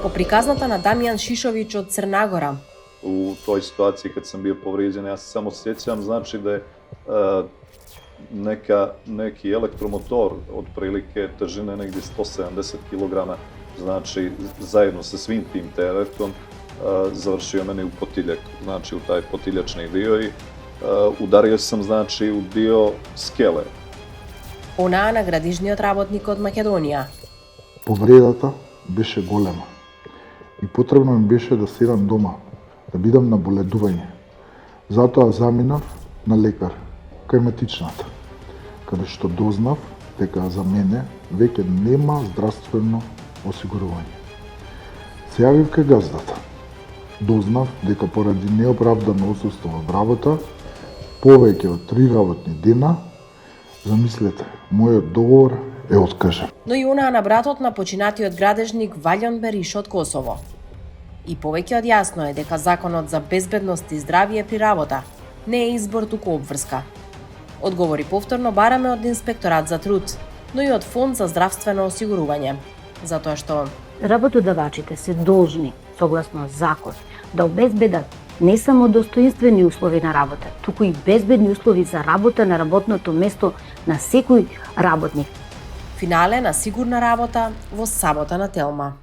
По приказната на Дамјан Шишовиć од Црнагора, U toj situaciji kad sam bio povrijeđen, ja se samo sjećam, znači da je neki elektromotor otprilike težine negdje 170 kg, znači zajedno sa svim tim teretom završio meni u potiljak, znači u taj potiljačni dio i udario sam znači u dio skele. онаа на градижниот работник од Македонија. Повредата беше голема и потребно ми беше да седам дома, да бидам на боледување. Затоа заминав на лекар, кај матичната, каде што дознав дека за мене веќе нема здравствено осигурување. Се јавив кај газдата. Дознав дека поради неоправдано отсуство од работа, повеќе од 3 работни дена, замислете, мојот договор е откажен. Но и онаа на братот на починатиот градежник Валјон Бериш од Косово. И повеќе од јасно е дека Законот за безбедност и здравје при работа не е избор, туку обврска. Одговори повторно бараме од Инспекторат за труд, но и од Фонд за здравствено осигурување, затоа што Работодавачите се должни, согласно закон, да обезбедат не само достоинствени услови на работа, туку и безбедни услови за работа на работното место на секој работник. финале на сигурна работа во сабота на Телма.